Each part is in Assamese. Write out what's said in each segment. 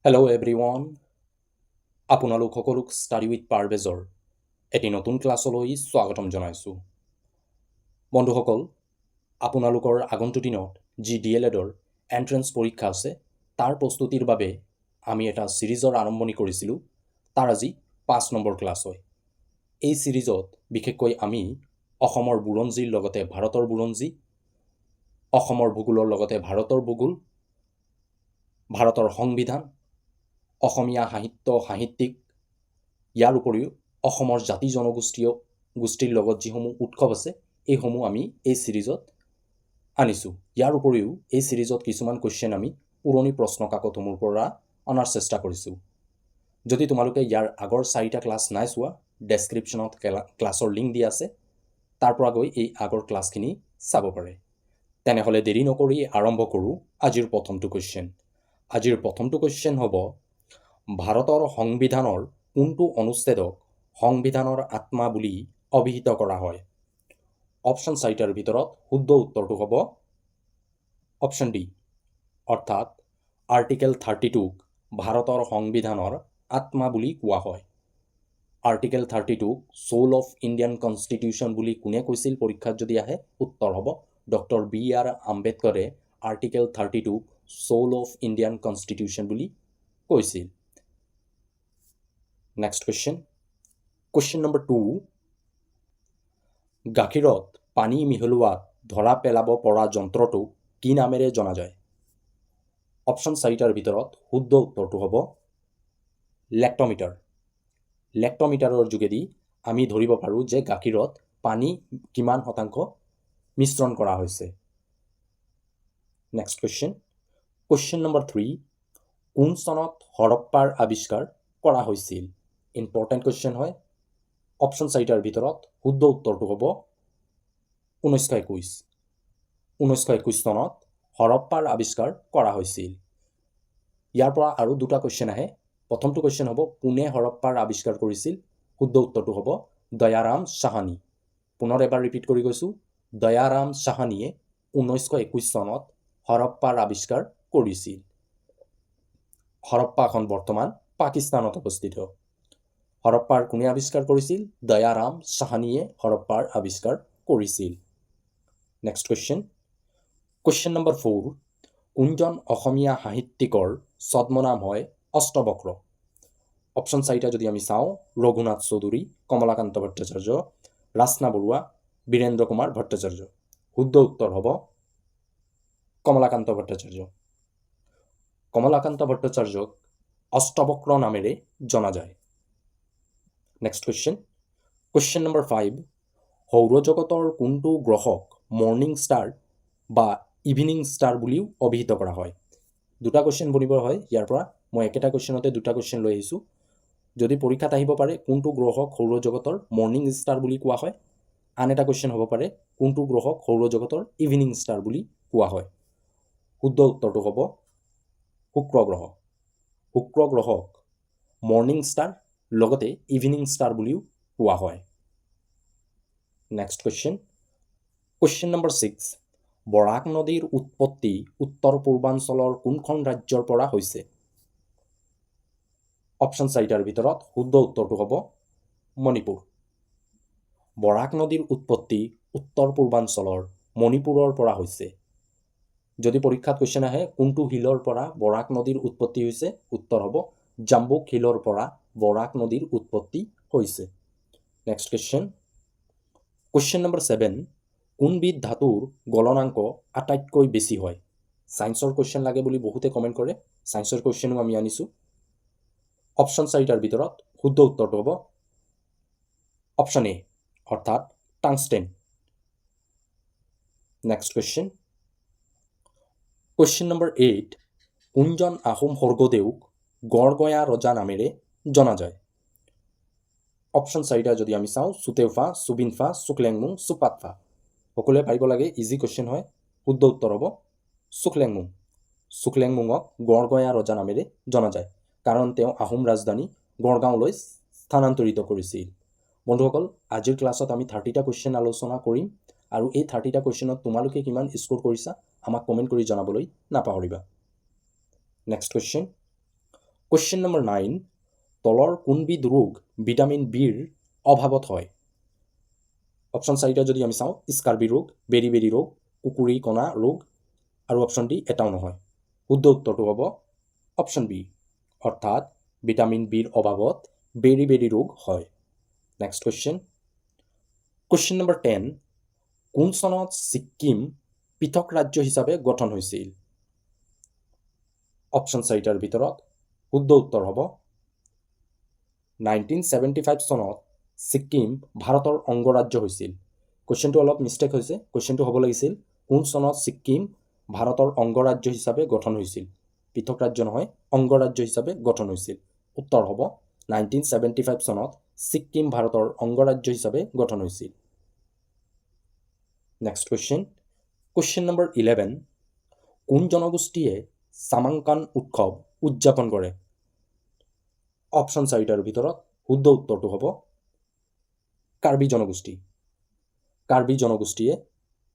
হেল্ল' এভৰিৱান, আপোনালোক সকলোক ষ্টাডি উইথ পাৰভেজৰ এটি নতুন ক্লাছলৈ স্বাগতম জনাইছোঁ। বন্ধুসকল, আপোনালোকৰ আগন্তুক দিনত যি DLEDৰ এণ্ট্ৰেন্স পৰীক্ষা আছে তাৰ প্ৰস্তুতিৰ বাবে আমি এটা ছিৰিজৰ আৰম্ভণি কৰিছিলোঁ। তাৰ আজি 5 নম্বৰ ক্লাছ হয়। এই ছিৰিজত বিশেষকৈ আমি অসমৰ বুৰঞ্জীৰ লগতে ভাৰতৰ বুৰঞ্জী, অসমৰ ভূগোলৰ লগতে ভাৰতৰ ভূগোল, ভাৰতৰ সংবিধান, অসমীয়া সাহিত্যিক, ইয়াৰ উপৰিও অসমৰ জাতি জনগোষ্ঠীৰ লগত যিসমূহ উৎসৱ আছে এইসমূহ আমি এই ছিৰিজত আনিছোঁ। ইয়াৰ উপৰিও এই ছিৰিজত কিছুমান কুৱেশ্যন আমি পুৰণি প্ৰশ্ন কাকতসমূহৰ পৰা অনাৰ চেষ্টা কৰিছোঁ। যদি তোমালোকে ইয়াৰ আগৰ 4টা ক্লাছ নাই চোৱা, ডেছক্ৰিপশ্যনত ক্লাছৰ লিংক দিয়া আছে, তাৰ পৰা গৈ এই আগৰ ক্লাছখিনি চাব পাৰে। তেনেহ'লে দেৰি নকৰি আৰম্ভ কৰোঁ আজিৰ প্ৰথমটো কুৱেশ্যন। আজিৰ প্ৰথমটো কুৱেশ্যন হ'ব, ভাৰতৰ সংবিধানৰ কোনটো অনুচ্ছেদক সংবিধানৰ আত্মা বুলি অভিহিত কৰা হয়? অপশ্যন 4টাৰ ভিতৰত শুদ্ধ উত্তৰটো হ'ব অপশ্যন ডি, অৰ্থাৎ আৰ্টিকেল 32ক ভাৰতৰ সংবিধানৰ আত্মা বুলি কোৱা হয়। আৰ্টিকেল 32ক চৌল অফ ইণ্ডিয়ান কনষ্টিটিউশ্যন বুলি কোনে কৈছিল পৰীক্ষাত যদি আহে? উত্তৰ হ'ব ডক্টৰ BR আম্বেদকাৰে আৰ্টিকেল 32ক চৌল অফ ইণ্ডিয়ান কনষ্টিটিউশ্যন বুলি কৈছিল। Next question. কুৱেশ্যন নম্বৰ 2, গাখীৰত পানী মিহলোৱাত ধৰা পেলাব পৰা যন্ত্ৰটো কি নামেৰে জনা যায়? অপশ্যন 4টাৰ ভিতৰত শুদ্ধ উত্তৰটো হ'ব লেক্টমিটাৰ। লেক্টমিটাৰৰ যোগেদি আমি ধৰিব পাৰোঁ যে গাখীৰত পানী কিমান শতাংশ মিশ্ৰণ কৰা হৈছে। Next question. কুৱেশ্যন নম্বৰ 3, কোন চনত হৰপ্পাৰ আৱিষ্কাৰ কৰা হৈছিল? ইম্পৰ্টেণ্ট কুৱেশ্যন হয়। অপশ্যন 4টাৰ ভিতৰত শুদ্ধ উত্তৰটো হ'ব 1921। 1921 চনত হৰপ্পাৰ আৱিষ্কাৰ কৰা হৈছিল। ইয়াৰ পৰা আৰু দুটা কুৱেশ্যন আহে। প্ৰথমটো কুৱেশ্যন হ'ব, কোনে হৰপ্পাৰ আৱিষ্কাৰ কৰিছিল? শুদ্ধ উত্তৰটো হ'ব দয়াৰাম সাহানী। পুনৰ এবাৰ ৰিপিট কৰি গৈছোঁ, দয়াৰাম সাহানীয়ে 1921 চনত হৰপ্পাৰ আৱিষ্কাৰ কৰিছিল। হৰপ্পাখন বৰ্তমান পাকিস্তানত অৱস্থিত। হৰপ্পাৰ কোনে আৱিষ্কাৰ কৰিছিল? দয়াৰাম সাহানীয়ে হৰপ্পাৰ আৱিষ্কাৰ কৰিছিল। Next question. কুৱেশ্যন নম্বৰ 4, কোনজন অসমীয়া সাহিত্যিকৰ ছদ্মনাম হয় অষ্টবক্ৰ? অপশ্যন 4টা যদি আমি চাওঁ, ৰঘুনাথ চৌধুৰী, কমলাকান্ত ভট্টাচাৰ্য, ৰাচনা বৰুৱা, বীৰেন্দ্ৰ কুমাৰ ভট্টাচাৰ্য। শুদ্ধ উত্তৰ হ'ব কমলাকান্ত ভট্টাচাৰ্য। কমলাকান্ত ভট্টাচাৰ্যক অষ্টবক্ৰ নামেৰে জনা যায়। Next question. কুৱেশ্যন নম্বৰ 5, সৌৰজগতৰ কোনটো গ্ৰহক মৰ্ণিং ষ্টাৰ বা ইভিনিং ষ্টাৰ বুলিও অভিহিত কৰা হয়? দুটা কুৱেশ্যন বনিব হয় ইয়াৰ পৰা। মই একেটা কুৱেশ্যনতে দুটা কুৱেশ্যন লৈ আহিছোঁ। যদি পৰীক্ষাত আহিব পাৰে কোনটো গ্ৰহক সৌৰজগতৰ মৰ্ণিং ষ্টাৰ বুলি কোৱা হয়, আন এটা কুৱেশ্যন হ'ব পাৰে কোনটো গ্ৰহক সৌৰজগতৰ ইভিনিং ষ্টাৰ বুলি কোৱা হয়। শুদ্ধ উত্তৰটো হ'ব শুক্ৰ গ্ৰহ। শুক্ৰ গ্ৰহক মৰ্ণিং ষ্টাৰ লগতে ইভিনিং ষ্টাৰ বুলিও কোৱা হয়। Next question. কুৱেশ্যন নম্বৰ 6, বৰাক নদীৰ উৎপত্তি উত্তৰ পূৰ্বাঞ্চলৰ কোনখন ৰাজ্যৰ পৰা হৈছে? অপশ্যন 4টাৰ ভিতৰত শুদ্ধ উত্তৰটো হ'ব মণিপুৰ। বৰাক নদীৰ উৎপত্তি উত্তৰ পূৰ্বাঞ্চলৰ মণিপুৰৰ পৰা হৈছে। যদি পৰীক্ষাত কুৱেশ্যন আহে কোনটো হিলৰ পৰা বৰাক নদীৰ উৎপত্তি হৈছে, উত্তৰ হ'ব জাম্বুক হিলৰ পৰা বৰাক নদীৰ উৎপত্তি হৈছে। Next question. কুৱেশ্যন নম্বৰ 7, কোনবিধ ধাতুৰ গলনাংক আটাইতকৈ বেছি হয়? ছায়েন্সৰ কুৱেশ্যন লাগে বুলি বহুতে কমেণ্ট কৰে, ছায়েন্সৰ কুৱেশ্যনো আমি আনিছোঁ। অপশ্যন 4টাৰ ভিতৰত শুদ্ধ উত্তৰটো হ'ব অপশ্যন এ, অৰ্থাৎ tungsten. Next question. Question number 8, কোনজন আহোম স্বৰ্গদেউক গড়গঞা ৰজা নামেৰে জনা যায়? অপশ্যন 4টা যদি আমি চাওঁ, চুতেউফা, চুবিনফা, চুকলেংমুং, চুপাতফা। সকলোৱে পাৰিব লাগে, ইজি কুৱেশ্যন হয়। শুদ্ধ উত্তৰ হ'ব চুকলেংমুং। চুকলেংমুঙক গড়গঞা ৰজা নামেৰে জনা যায় কাৰণ তেওঁ আহোম ৰাজধানী গড়গাঁৱলৈ স্থানান্তৰিত কৰিছিল। বন্ধুসকল, আজিৰ ক্লাছত আমি 30টা কুৱেশ্যন আলোচনা কৰিম আৰু এই 30টা কুৱেশ্যনত তোমালোকে কিমান স্ক'ৰ কৰিছা আমাক কমেণ্ট কৰি জনাবলৈ নাপাহৰিবা। Next question. কুৱেশ্যন নম্বৰ 9, তলৰ কোনবিধ ৰোগ ভিটামিন বিৰ অভাৱত হয়? অপশ্যন 4টা যদি আমি চাওঁ, স্কাৰ্বি ৰোগ, বেৰি ৰোগ, কুকুৰী কণা ৰোগ, আৰু অপশ্যন ডি এটাও নহয়। শুদ্ধ উত্তৰটো হ'ব অপশ্যন বি, অৰ্থাৎ ভিটামিন বিৰ অভাৱত বেৰি ৰোগ হয়। Next question. কুৱেশ্যন নম্বৰ 10, কোন চনত ছিক্কিম পৃথক ৰাজ্য হিচাপে গঠন হৈছিল? অপশ্যন 4টাৰ ভিতৰত শুদ্ধ উত্তৰ হ'ব 1975 চনত ছিক্কিম ভাৰতৰ অংগৰাজ্য হৈছিল। কুৱেশ্যনটো অলপ মিষ্টেক হৈছে, কুৱেশ্যনটো হ'ব লাগিছিল কোন চনত ছিক্কিম ভাৰতৰ অংগৰাজ্য হিচাপে গঠন হৈছিল? পৃথক ৰাজ্য নহয়, অংগৰাজ্য হিচাপে গঠন হৈছিল। উত্তৰ হ'ব 1975 চনত ছিক্কিম ভাৰতৰ অংগৰাজ্য হিচাপে গঠন হৈছিল। Next question. কুৱেশ্যন নম্বৰ 11, কোন জনগোষ্ঠীয়ে চামাংকান উৎসৱ উদযাপন কৰে? অপশ্যন 4টাৰ ভিতৰত শুদ্ধ উত্তৰটো হ'ব কাৰ্বি জনগোষ্ঠী। কাৰ্বি জনগোষ্ঠীয়ে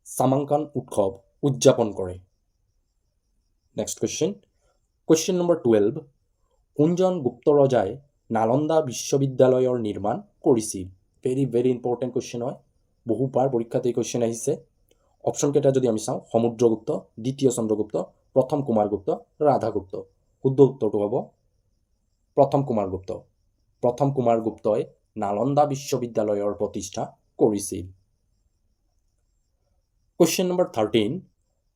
চামাংকান উৎসৱ উদযাপন কৰে। Next question. কুৱেশ্যন নম্বৰ 12, কোনজন গুপ্ত ৰজাই নালন্দা বিশ্ববিদ্যালয়ৰ নিৰ্মাণ কৰিছিল? ভেৰি ইম্পৰ্টেণ্ট কুৱেশ্যন হয়, বহুবাৰ পৰীক্ষাত এই কুৱেশ্যন আহিছে। অপশ্যনকেইটা যদি আমি চাওঁ, সমুদ্ৰগুপ্ত, দ্বিতীয় চন্দ্ৰগুপ্ত, প্ৰথম কুমাৰগুপ্ত, ৰাধাগুপ্ত। শুদ্ধ উত্তৰটো হ'ব প্ৰথম কুমাৰগুপ্ত। প্ৰথম কুমাৰগুপ্তই নালন্দা বিশ্ববিদ্যালয়ৰ প্ৰতিষ্ঠা কৰিছিল। কুৱেশ্যন নম্বৰ 13,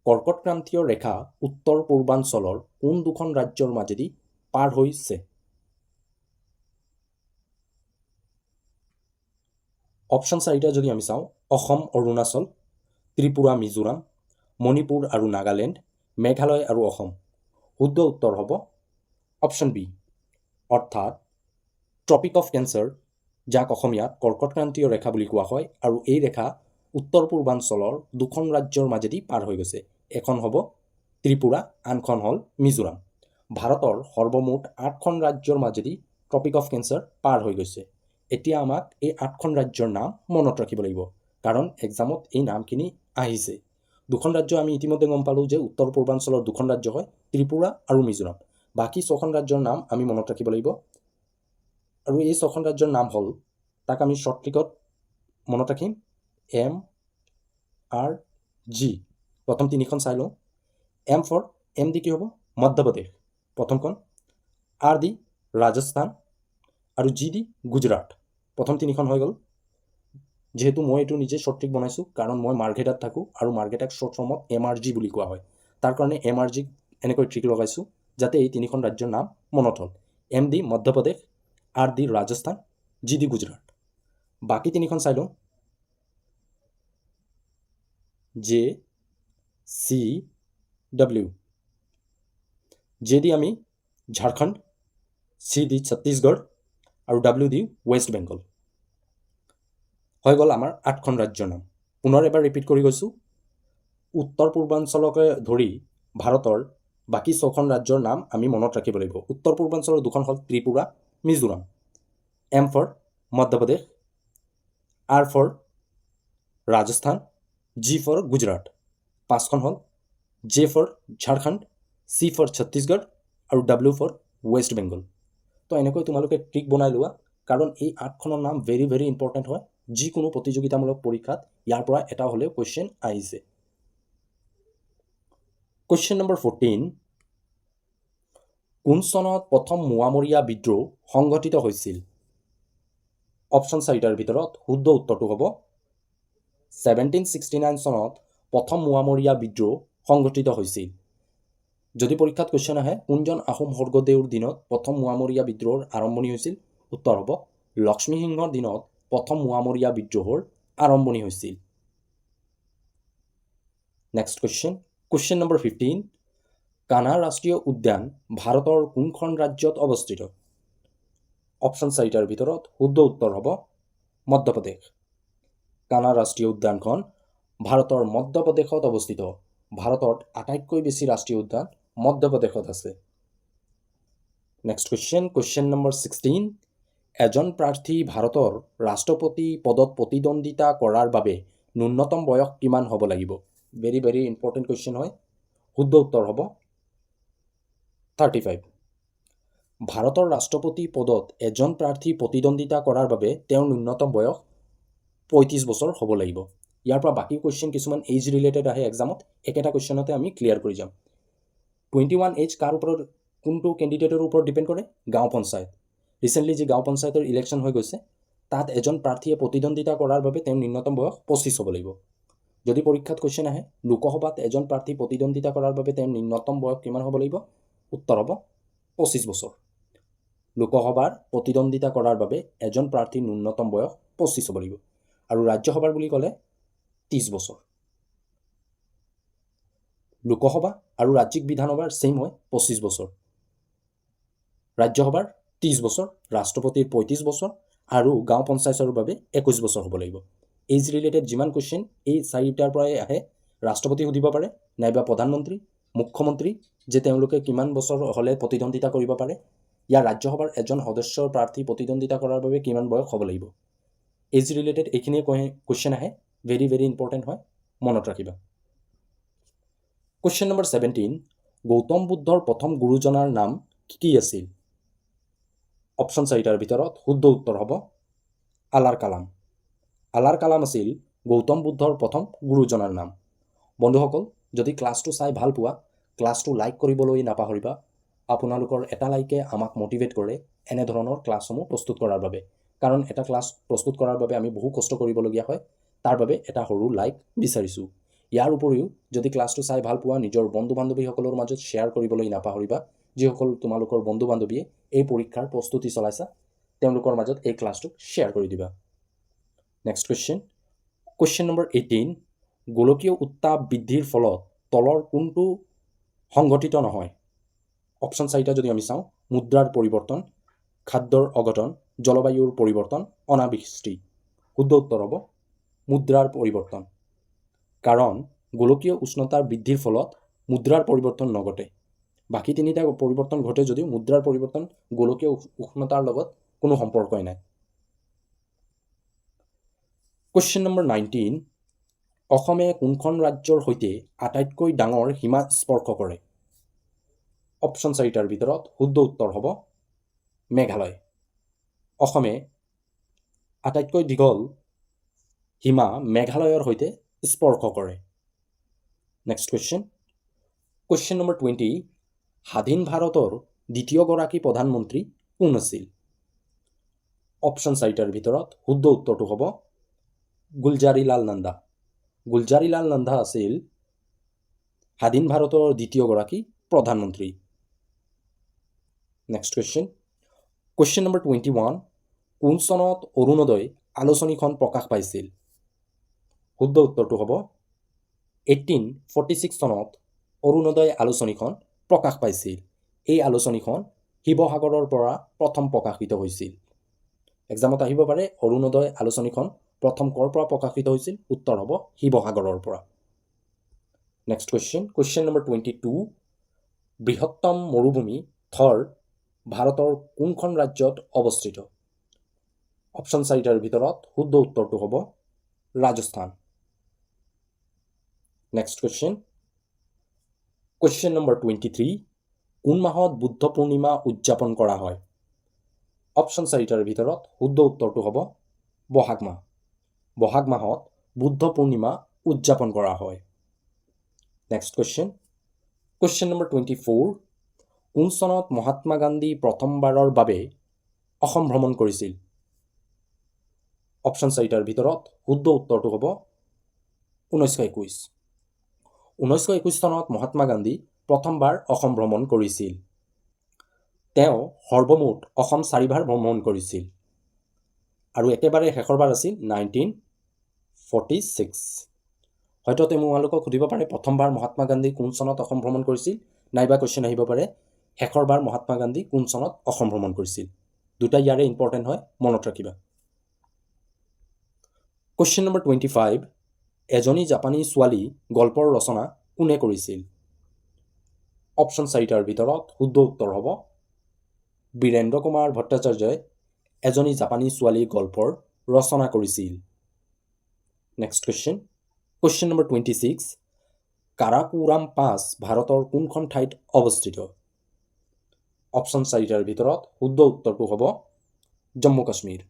কৰ্কট ক্ৰান্তীয় ৰেখা উত্তৰ পূৰ্বাঞ্চলৰ কোন দুখন ৰাজ্যৰ মাজেদি পাৰ হৈছে? অপশ্যন 4টা যদি আমি চাওঁ, অসম অৰুণাচল, ত্ৰিপুৰা মিজোৰাম, মণিপুৰ আৰু নাগালেণ্ড, মেঘালয় আৰু অসম। শুদ্ধ উত্তৰ হ'ব অপশ্যন বি, অৰ্থাৎ ট্ৰপিক অফ কেঞ্চাৰ, যাক অসমীয়াত কৰ্কট ক্ৰান্তীয় ৰেখা বুলি কোৱা হয়, আৰু এই ৰেখা উত্তৰ পূৰ্বাঞ্চলৰ দুখন ৰাজ্যৰ মাজেদি পাৰ হৈ গৈছে। এখন হ'ব ত্ৰিপুৰা, আনখন হ'ল মিজোৰাম। ভাৰতৰ সৰ্বমুঠ 8খন ৰাজ্যৰ মাজেদি ট্ৰপিক অফ কেঞ্চাৰ পাৰ হৈ গৈছে। এতিয়া আমাক এই 8খন ৰাজ্যৰ নাম মনত ৰাখিব লাগিব, কাৰণ এক্সামত এই নামখিনি আহিছে। দুখন ৰাজ্য আমি ইতিমধ্যে গম পালোঁ যে উত্তৰ পূৰ্বাঞ্চলৰ দুখন ৰাজ্য হয় ত্ৰিপুৰা আৰু মিজোৰাম। বাকী 6খন ৰাজ্যৰ নাম আমি মনত ৰাখিব লাগিব, আৰু এই 6খন ৰাজ্যৰ নাম হ'ল, তাক আমি শ্বৰ্ট ট্ৰিকত মনত ৰাখিম MRG। প্ৰথম 3খন চাই লওঁ। এম দি কি হ'ব? মধ্যপ্ৰদেশ প্ৰথমখন, আৰ দি ৰাজস্থান, আৰু জি দি গুজৰাট। প্ৰথম 3খন হৈ গ'ল। যিহেতু মই এইটো নিজে শ্বৰ্ট ট্ৰিক বনাইছোঁ, কাৰণ মই মাৰ্ঘেটাত থাকোঁ আৰু মাৰ্ঘেটাক শ্বৰ্ট ফৰ্মত MRG বুলি কোৱা হয়। তাৰ কাৰণে MRG এনেকৈ ট্ৰিক লগাইছোঁ যাতে এই 3খন ৰাজ্যৰ নাম মনত হ'ল। এম দি মধ্যপ্ৰদেশ, আৰ দি ৰাজস্থান, জি দি গুজৰাট। বাকী 3খন চাই লওঁ। JCW। জে দি আমি ঝাৰখণ্ড, চি দি ছত্তীশগড়, আৰু ডাব্লিউ দি ৱেষ্ট বেংগল। হৈ গ'ল আমাৰ 8খন ৰাজ্যৰ নাম। পুনৰ এবাৰ ৰিপিট কৰি গৈছোঁ। উত্তৰ পূৰ্বাঞ্চলকে ধৰি ভাৰতৰ বাকী 6খন ৰাজ্যৰ নাম আমি মনত ৰাখিব লাগিব। উত্তৰ পূৰ্বাঞ্চলৰ দুখন হ'ল Tripura, Mizoram. M for Madhya Pradesh, R for Rajasthan, G for Gujarat. 5খন হ'ল J for Jharkhand, C for Chhattisgarh, আৰু ডাব্লিউ ফৰ ৱেষ্ট বেংগল। তো এনেকৈ তোমালোকে ট্ৰিক বনাই লোৱা, কাৰণ এই 8খনৰ নাম ভেৰি ইম্পৰ্টেণ্ট হয়। যিকোনো প্ৰতিযোগিতামূলক পৰীক্ষাত ইয়াৰ পৰা এটা হ'লেও কুৱেশ্যন আহিছে। কুৱেশ্যন নম্বৰ 14, কোন চনত প্ৰথম মোৱামৰীয়া বিদ্ৰোহ সংঘটিত হৈছিল? অপশ্যন 4টাৰ ভিতৰত শুদ্ধ উত্তৰটো হ'ব 1769 চনত প্ৰথম মোৱামৰীয়া বিদ্ৰোহ সংঘটিত হৈছিল। যদি পৰীক্ষাত কুৱেশ্যন আহে কোনজন আহোম স্বৰ্গদেউৰ দিনত প্ৰথম মোৱামৰীয়া বিদ্ৰোহৰ আৰম্ভণি হৈছিল, উত্তৰ হ'ব লক্ষ্মীসিংহৰ দিনত প্ৰথম মোৱামৰীয়া বিদ্ৰোহৰ আৰম্ভণি হৈছিল। Next question. Question number 15, Kanha ৰাষ্ট্ৰীয় উদ্যান ভাৰতৰ কোনখন ৰাজ্যত অৱস্থিত? অপশ্যন 4টাৰ ভিতৰত শুদ্ধ উত্তৰ হ'ব মধ্যপ্ৰদেশ। কানহা ৰাষ্ট্ৰীয় উদ্যানখন ভাৰতৰ মধ্যপ্ৰদেশত অৱস্থিত। ভাৰতত আটাইতকৈ বেছি ৰাষ্ট্ৰীয় উদ্যান মধ্যপ্ৰদেশত আছে। Next question. কুৱেশ্যন নম্বৰ 16, এজন প্ৰাৰ্থী ভাৰতৰ ৰাষ্ট্ৰপতি পদত প্ৰতিদ্বন্দ্বিতা কৰাৰ বাবে ন্যূনতম বয়স কিমান হ'ব লাগিব? ভেৰি ইম্পৰ্টেণ্ট কুৱেশ্যন হয়। শুদ্ধ উত্তৰ হ'ব 35। ভাৰতৰ ৰাষ্ট্ৰপতি পদত এজন প্ৰাৰ্থী প্ৰতিদ্বন্দ্বিতা কৰাৰ বাবে তেওঁৰ ন্যূনতম বয়স 35 বছৰ হ'ব লাগিব। ইয়াৰ পৰা বাকী কুৱেশ্যন কিছুমান এজ ৰিলেটেড আহে এক্সামত, একেটা কুৱেশ্যনতে আমি ক্লিয়াৰ কৰি যাম। 21 এজ কাৰ ওপৰত, কোনটো কেণ্ডিডেটৰ ওপৰত ডিপেণ্ড কৰে? গাঁও পঞ্চায়ত। ৰিচেণ্টলি যি গাঁও পঞ্চায়তৰ ইলেকশ্যন হৈ গৈছে, তাত এজন প্ৰাৰ্থীয়ে প্ৰতিদ্বন্দ্বিতা কৰাৰ বাবে তেওঁৰ ন্যূনতম বয়স 25 হ'ব লাগিব। যদি পৰীক্ষাত কুৱেশ্যন আহে লোকসভাত এজন প্ৰাৰ্থী প্ৰতিদ্বন্দ্বিতা কৰাৰ বাবে তেওঁৰ ন্যূনতম বয়স কিমান হ'ব লাগিব? উত্তৰ হ'ব 25 বছৰ। লোকসভাৰ প্ৰতিদ্বন্দ্বিতা কৰাৰ বাবে এজন প্ৰাৰ্থীৰ ন্যূনতম বয়স 25 হ'ব লাগিব। আৰু ৰাজ্যসভাৰ বুলি ক'লে 30 বছৰ। লোকসভা আৰু ৰাজ্যিক বিধানসভাৰ ছেইম হয় 25 বছৰ। ৰাজ্যসভাৰ 30 বছৰ, ৰাষ্ট্ৰপতিৰ 35 বছৰ আৰু গাঁও পঞ্চায়তৰ বাবে 21 বছৰ হ'ব লাগিব। এজ ৰিলেটেড যিমান কুৱেশ্যন এই চাৰিটাৰ পৰাই আহে। ৰাষ্ট্ৰপতি সুধিব পাৰে, নাইবা প্ৰধানমন্ত্ৰী, মুখ্যমন্ত্ৰী, যে তেওঁলোকে কিমান বছৰ হ'লে প্ৰতিদ্বন্দ্বিতা কৰিব পাৰে। ইয়াৰ ৰাজ্যসভাৰ এজন সদস্যৰ প্ৰাৰ্থী প্ৰতিদ্বন্দ্বিতা কৰাৰ বাবে কিমান বয়স হ'ব লাগিব। এজ ৰিলেটেড এইখিনিয়ে কুৱেশ্যন আহে, ভেৰি ভেৰি ইম্পৰ্টেণ্ট হয়, মনত ৰাখিবা। কুৱেশ্যন নম্বৰ 17, গৌতম বুদ্ধৰ প্ৰথম গুৰুজনাৰ নাম কি আছিল? অপশ্যন চাৰিটাৰ ভিতৰত শুদ্ধ উত্তৰ হ'ব আলাৰ কালাম। আলাৰ কালাম আছিল গৌতম বুদ্ধৰ প্ৰথম গুৰুজনাৰ নাম। বন্ধুসকল, যদি ক্লাছটো চাই ভাল পোৱা, ক্লাছটো লাইক কৰিবলৈ নাপাহৰিবা। আপোনালোকৰ এটা লাইকে আমাক মটিভেট কৰে এনেধৰণৰ ক্লাছসমূহ প্ৰস্তুত কৰাৰ বাবে। কাৰণ এটা ক্লাছ প্ৰস্তুত কৰাৰ বাবে আমি বহু কষ্ট কৰিবলগীয়া হয়, তাৰ বাবে এটা সৰু লাইক বিচাৰিছোঁ। ইয়াৰ উপৰিও যদি ক্লাছটো চাই ভাল পোৱা, নিজৰ বন্ধু বান্ধৱীসকলৰ মাজত শ্বেয়াৰ কৰিবলৈ নাপাহৰিবা। যিসকল তোমালোকৰ বন্ধু বান্ধৱীয়ে এই পৰীক্ষাৰ প্ৰস্তুতি চলাইছা, তেওঁলোকৰ মাজত এই ক্লাছটোক শ্বেয়াৰ কৰি দিবা। নেক্সট কুৱেশ্যন, কুৱেশ্যন নম্বৰ 18, গোলকীয় উত্তাপ বৃদ্ধিৰ ফলত তলৰ কোনটো সংঘটিত নহয়? অপশ্যন চাৰিটা যদি আমি চাওঁ, মুদ্ৰাৰ পৰিৱৰ্তন, খাদ্যৰ অঘটন, জলবায়ুৰ পৰিৱৰ্তন, অনাবৃষ্টি। শুদ্ধ উত্তৰ হ'ব মুদ্ৰাৰ পৰিৱৰ্তন। কাৰণ গোলকীয় উষ্ণতাৰ বৃদ্ধিৰ ফলত মুদ্ৰাৰ পৰিৱৰ্তন নঘটে। বাকী তিনিটা পৰিৱৰ্তন ঘটে যদিও মুদ্ৰাৰ পৰিৱৰ্তন গোলকীয় উষ্ণতাৰ লগত কোনো সম্পৰ্কই নাই। কুৱেশ্যন নম্বৰ 19, অসমে কোনখন ৰাজ্যৰ সৈতে আটাইতকৈ ডাঙৰ সীমা স্পৰ্শ কৰে? অপশ্যন চাৰিটাৰ ভিতৰত শুদ্ধ উত্তৰ হ'ব মেঘালয়। অসমে আটাইতকৈ দীঘল সীমা মেঘালয়ৰ সৈতে স্পৰ্শ কৰে। নেক্সট কুৱেশ্যন, কুৱেশ্যন নম্বৰ 20, স্বাধীন ভাৰতৰ দ্বিতীয়গৰাকী প্ৰধানমন্ত্ৰী কোন আছিল? অপশ্যন চাৰিটাৰ ভিতৰত শুদ্ধ উত্তৰটো হ'ব গুলজাৰিলাল নন্দা। গুলজাৰিলাল নন্দা আছিল স্বাধীন ভাৰতৰ দ্বিতীয়গৰাকী প্ৰধানমন্ত্ৰী। নেক্সট কুৱেশ্যন, কুৱেশ্যন নম্বৰ 21, কোন চনত অৰুণোদয় আলোচনীখন প্ৰকাশ পাইছিল? শুদ্ধ উত্তৰটো হ'ব 1846 চনত অৰুণোদয় আলোচনীখন প্ৰকাশ পাইছিল। এই আলোচনীখন শিৱসাগৰৰ পৰা প্ৰথম প্ৰকাশিত হৈছিল। এক্সামত আহিব পাৰে অৰুণোদয় আলোচনীখন প্ৰথম ক'ৰ পৰা প্ৰকাশিত হৈছিল? উত্তৰ হ'ব শিৱসাগৰৰ পৰা। নেক্সট কুৱেশ্যন, কুৱেশ্যন নম্বৰ 22, বৃহত্তম মৰুভূমি থৰ ভাৰতৰ কোনখন ৰাজ্যত অৱস্থিত? অপশ্যন চাৰিটাৰ ভিতৰত শুদ্ধ উত্তৰটো হ'ব Rajasthan. Next question, question number 23, কোন মাহত বুদ্ধ পূৰ্ণিমা উদযাপন কৰা হয়? অপশ্যন চাৰিটাৰ ভিতৰত শুদ্ধ উত্তৰটো হ'ব বহাগ মাহ। বহাগ মাহত বুদ্ধ পূৰ্ণিমা উদযাপন কৰা হয়। নেক্সট কুৱেশ্যন, কুৱেশ্যন নম্বৰ 24, কোন চনত মহাত্মা গান্ধী প্ৰথমবাৰৰ বাবে অসম ভ্ৰমণ কৰিছিল? অপশ্যন চাৰিটাৰ ভিতৰত শুদ্ধ উত্তৰটো হ'ব 1921। 1921 চনত মহাত্মা গান্ধী প্ৰথমবাৰ অসম ভ্ৰমণ কৰিছিল। তেওঁ সৰ্বমুঠ অসম 4বাৰ ভ্ৰমণ কৰিছিল আৰু একেবাৰে শেষৰবাৰ আছিল 1946। হয়তো তোমালোকক সুধিব পাৰে প্ৰথমবাৰ মহাত্মা গান্ধী কোন চনত অসম ভ্ৰমণ কৰিছিল, নাইবা কুৱেশ্যন আহিব পাৰে শেষৰবাৰ মহাত্মা গান্ধী কোন চনত অসম ভ্ৰমণ কৰিছিল। দুটা ইয়াৰে ইম্পৰ্টেণ্ট হয়, মনত ৰাখিবা। কুৱেশ্যন নম্বৰ 25, এজনী জাপানী ছোৱালী গল্পৰ ৰচনা কোনে কৰিছিল? অপশ্যন চাৰিটাৰ ভিতৰত শুদ্ধ উত্তৰ হ'ব বীৰেন্দ্ৰ কুমাৰ ভট্টাচাৰ্যই এজনী জাপানী ছোৱালী গল্পৰ ৰচনা কৰিছিল। Next question, question number 26, Karakoram pass ভাৰতৰ কোনখন ঠাইত অৱস্থিত? অপশ্যন 4টাৰ ভিতৰত শুদ্ধ উত্তৰটো হ'ব জম্মু কাশ্মীৰ।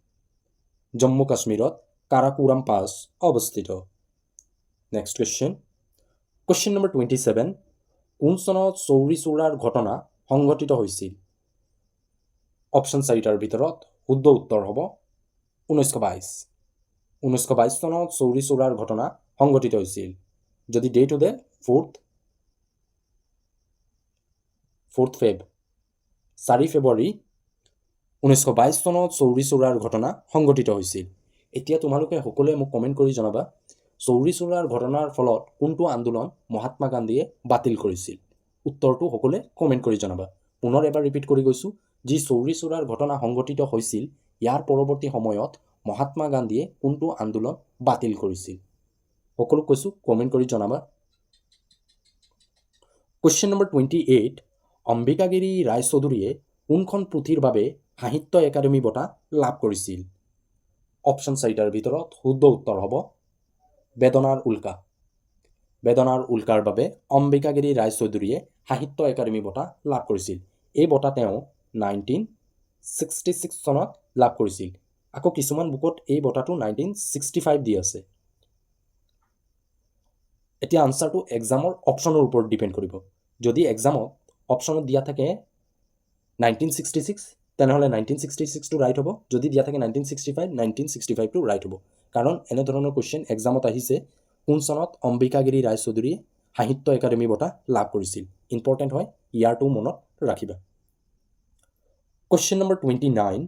জম্মু কাশ্মীৰত কাৰাকোৰাম পাছ অৱস্থিত। Next question. কুৱেশ্যন নম্বৰ 27, কোন চনত চৌৰি চৌৰাৰ ঘটনা সংঘটিত হৈছিল? অপশ্যন 4টাৰ ভিতৰত শুদ্ধ উত্তৰ হ'ব 1922। 1922 চনত চৌৰি চৌৰাৰ ঘটনা সংঘটিত হৈছিল। যদি ডেট সোধে 4 ফেব্ৰুৱাৰী 4 ফেব্ৰুৱাৰী 1922 চনত চৌৰি চৌৰাৰ ঘটনা সংঘটিত হৈছিল। এতিয়া তোমালোকে সকলোৱে মোক কমেণ্ট কৰি জনাবা, চৌৰি চৌৰাৰ ঘটনাৰ ফলত কোনটো আন্দোলন মহাত্মা গান্ধীয়ে বাতিল কৰিছিল? উত্তৰটো সকলোৱে কমেণ্ট কৰি জনাবা। পুনৰ এবাৰ ৰিপিট কৰি গৈছোঁ, যি চৌৰি চৌৰাৰ ঘটনা সংঘটিত হৈছিল ইয়াৰ পৰৱৰ্তী সময়ত মহাত্মা গান্ধীয়ে কোনটো আন্দোলন বাতিল কৰিছিল? সকলো কৈছোঁ, কমেণ্ট কৰি জনাবা। কুৱেশ্যন নম্বৰ 28, অম্বিকাগিৰি ৰায়চৌধুৰীয়ে কোনখন পুথিৰ বাবে সাহিত্য একাডেমী বঁটা লাভ কৰিছিল? অপশ্যন 4টাৰ ভিতৰত শুদ্ধ উত্তৰ হ'ব বেদনাৰ উল্কা। বেদনাৰ উল্কাৰ বাবে অম্বিকাগিৰি ৰায়চৌধুৰীয়ে সাহিত্য একাডেমী বঁটা লাভ কৰিছিল। এই বঁটা তেওঁ 1966 চনত লাভ কৰিছিল। আকৌ কিছুমান বুকত এই বঁটাটো 1965 দি আছে। এতিয়া আনচাৰটো এক্সামৰ অপশ্যনৰ ওপৰত ডিপেণ্ড কৰিব। যদি এক্সামত অপশ্যনত দিয়া থাকে 1966 তেনেহ'লে 1966টো ৰাইট হ'ব। যদি দিয়া থাকে 1965, 1965টো ৰাইট হ'ব। কাৰণ এনেধৰণৰ কুৱেশ্যন এক্সামত আহিছে, কোন চনত অম্বিকাগিৰি ৰায়চৌধুৰীয়ে সাহিত্য একাডেমী বঁটা লাভ কৰিছিল। ইম্পৰ্টেণ্ট হয়, ইয়াৰটো মনত ৰাখিবা। কুৱেশ্যন নম্বৰ 29,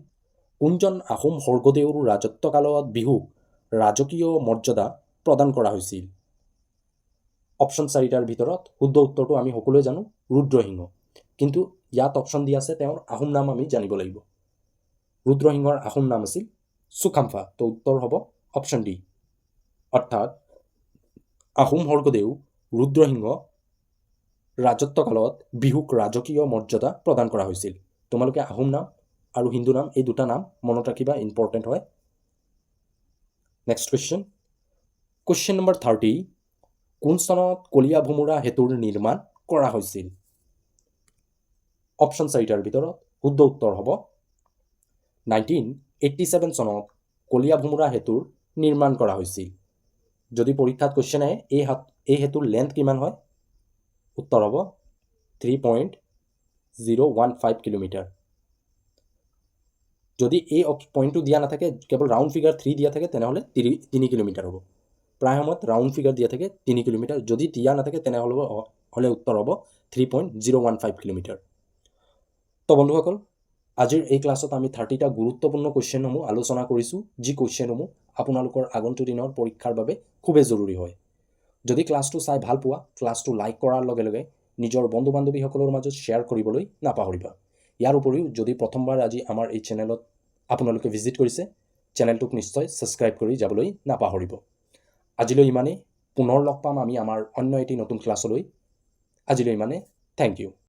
কোনজন আহোম স্বৰ্গদেউৰ ৰাজত্বকালত বিহুক ৰাজকীয় মৰ্যাদা প্ৰদান কৰা হৈছিল? অপশ্যন 4টাৰ ভিতৰত শুদ্ধ উত্তৰটো আমি সকলোৱে জানো, ৰুদ্ৰসিংহ। কিন্তু ইয়াত অপশ্যন দি আছে, তেওঁৰ আহোম নাম আমি জানিব লাগিব। ৰুদ্ৰসিংহৰ আহোম নাম আছিল চুকাম্ফা। তো উত্তৰ হ'ব অপশ্যন ডি। অৰ্থাৎ আহোম স্বৰ্গদেউ ৰুদ্ৰসিংহ ৰাজত্বকালত বিহুক ৰাজকীয় মৰ্যাদা প্ৰদান কৰা হৈছিল। তোমালোকে আহোম নাম আৰু হিন্দু নাম এই দুটা নাম মনত ৰাখিবা, ইম্পৰ্টেণ্ট হয়। Next question. কুৱেশ্যন নম্বৰ 30, কোন চনত কলীয়া ভোমোৰা সেতুৰ নিৰ্মাণ কৰা হৈছিল? অপশ্যন 4টাৰ ভিতৰত শুদ্ধ উত্তৰ হ'ব 1987 চনত কলীয়া ভোমোৰা সেতুৰ নিৰ্মাণ কৰা হৈছিল। যদি পৰীক্ষাত কুৱেশ্যন আহে এই সেতুৰ লেন্থ কিমান হয়? উত্তৰ হ'ব 3.015 কিলোমিটাৰ। যদি এই পইণ্টটো দিয়া নাথাকে, কেৱল ৰাউণ্ড ফিগাৰ 3 দিয়া থাকে, তেনেহ'লে 3 কিলোমিটাৰ হ'ব। প্ৰায় সময়ত ৰাউণ্ড ফিগাৰ দিয়া থাকে 3 কিলোমিটাৰ। যদি দিয়া নাথাকে তেনেহ'লে উত্তৰ হ'ব 3.015 কিলোমিটাৰ। তো বন্ধুসকল, আজিৰ এই ক্লাছত আমি 30টা গুৰুত্বপূৰ্ণ কুৱেশ্যনসমূহ আলোচনা কৰিছোঁ, যি কুৱেশ্যনসমূহ আপোনালোকৰ আগন্তুক দিনৰ পৰীক্ষাৰ বাবে খুবেই জৰুৰী হয়। যদি ক্লাছটো চাই ভাল পোৱা, ক্লাছটো লাইক কৰাৰ লগে লগে নিজৰ বন্ধু বান্ধৱীসকলৰ মাজত শ্বেয়াৰ কৰিবলৈ নাপাহৰিবা। ইয়াৰ উপৰিও যদি প্ৰথমবাৰ আজি আমাৰ এই চেনেলত আপোনালোকে ভিজিট কৰিছে, চেনেলটোক নিশ্চয় ছাবস্ক্ৰাইব কৰি যাবলৈ নাপাহৰিব। আজিলৈ ইমানেই। পুনৰ লগ পাম আমি আমাৰ অন্য এটি নতুন ক্লাছলৈ। আজিলৈ ইমানেই। Thank U.